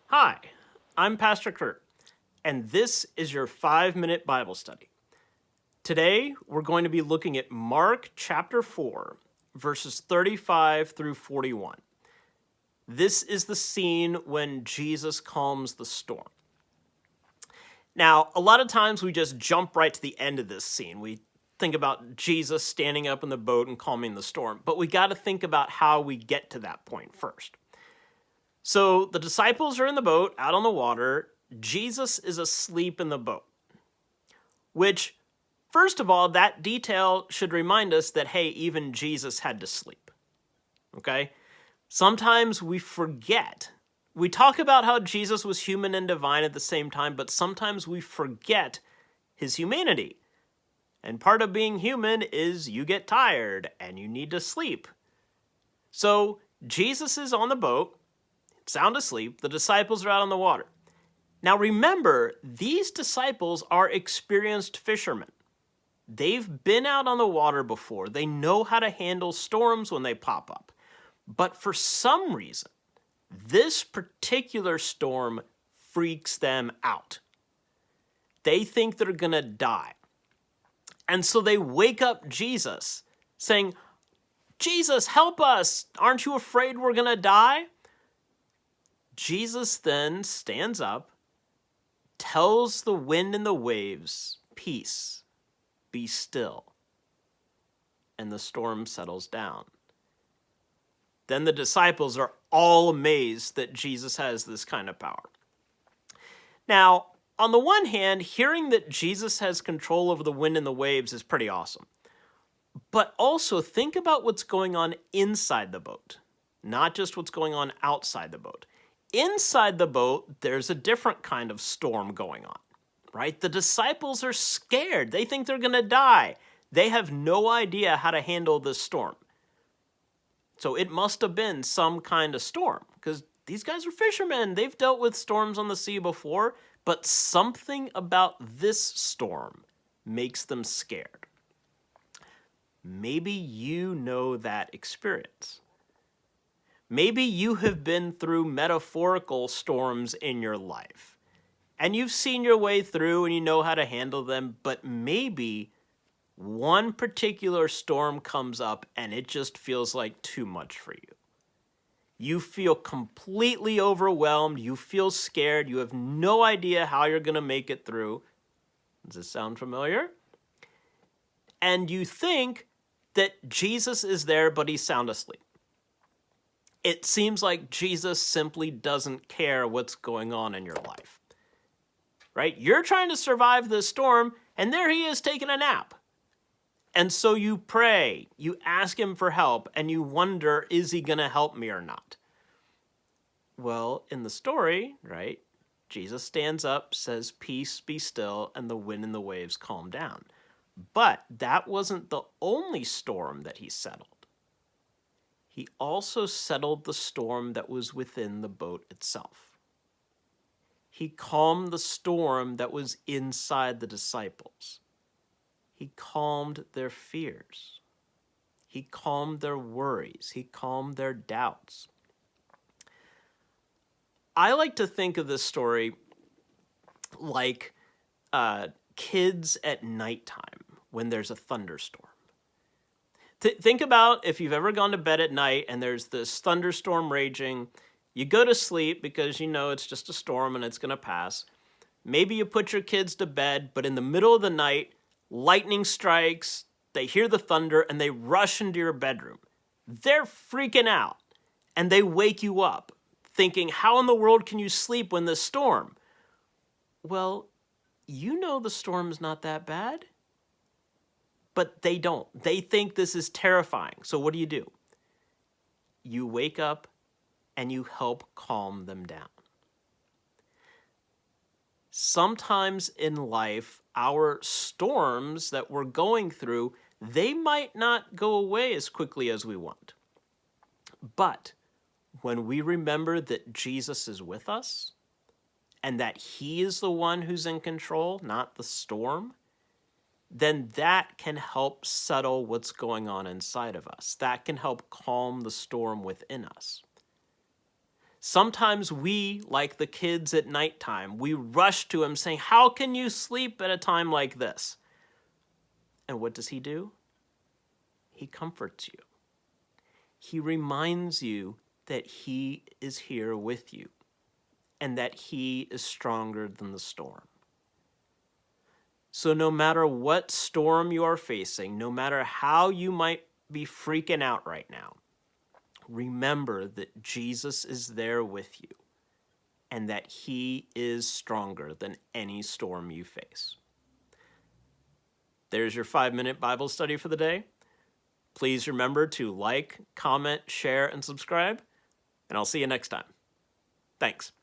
Hi, I'm Pastor Kurt, and this is your 5-minute Bible study. Today, we're going to be looking at Mark chapter 4, verses 35 through 41. This is the scene when Jesus calms the storm. Now, a lot of times we just jump right to the end of this scene. We think about Jesus standing up in the boat and calming the storm, but we got to think about how we get to that point first. So the disciples are in the boat, out on the water. Jesus is asleep in the boat, which, first of all, that detail should remind us that, hey, even Jesus had to sleep, okay? Sometimes we forget. We talk about how Jesus was human and divine at the same time, but sometimes we forget his humanity. And part of being human is you get tired and you need to sleep. So Jesus is on the boat, sound asleep. The disciples are out on the water. Now remember, these disciples are experienced fishermen. They've been out on the water before. They know how to handle storms when they pop up. But for some reason, this particular storm freaks them out. They think they're going to die. And so they wake up Jesus, saying, "Jesus, help us! Aren't you afraid we're going to die?" Jesus then stands up, tells the wind and the waves, "Peace, be still," and the storm settles down. Then the disciples are all amazed that Jesus has this kind of power. Now, on the one hand, hearing that Jesus has control over the wind and the waves is pretty awesome. But also think about what's going on inside the boat, not just what's going on outside the boat. Inside the boat, there's a different kind of storm going on, right? The disciples are scared. They think they're going to die. They have no idea how to handle this storm. So it must have been some kind of storm, because these guys are fishermen. They've dealt with storms on the sea before, but something about this storm makes them scared. Maybe you know that experience. Maybe you have been through metaphorical storms in your life, and you've seen your way through and you know how to handle them, but maybe one particular storm comes up and it just feels like too much for you. You feel completely overwhelmed, you feel scared, you have no idea how you're going to make it through. Does this sound familiar? And you think that Jesus is there, but he's sound asleep. It seems like Jesus simply doesn't care what's going on in your life, right? You're trying to survive this storm, and there he is taking a nap. And so you pray, you ask him for help, and you wonder, is he going to help me or not? Well, in the story, right, Jesus stands up, says, "Peace, be still," and the wind and the waves calm down. But that wasn't the only storm that he settled. He also settled the storm that was within the boat itself. He calmed the storm that was inside the disciples. He calmed their fears. He calmed their worries. He calmed their doubts. I like to think of this story like kids at nighttime when there's a thunderstorm. Think about if you've ever gone to bed at night and there's this thunderstorm raging. You go to sleep because you know it's just a storm and it's going to pass. Maybe you put your kids to bed, but in the middle of the night, lightning strikes, they hear the thunder, and they rush into your bedroom. They're freaking out, and they wake you up, thinking, how in the world can you sleep when this storm? Well, you know the storm's not that bad. But they don't. They think this is terrifying. So what do? You wake up and you help calm them down. Sometimes in life, our storms that we're going through, they might not go away as quickly as we want. But when we remember that Jesus is with us and that he is the one who's in control, not the storm, then that can help settle what's going on inside of us. That can help calm the storm within us. Sometimes we, like the kids at nighttime, we rush to him saying, "How can you sleep at a time like this?" And what does he do? He comforts you. He reminds you that he is here with you and that he is stronger than the storm. So no matter what storm you are facing, no matter how you might be freaking out right now, remember that Jesus is there with you and that he is stronger than any storm you face. There's your 5-minute Bible study for the day. Please remember to like, comment, share, and subscribe, and I'll see you next time. Thanks.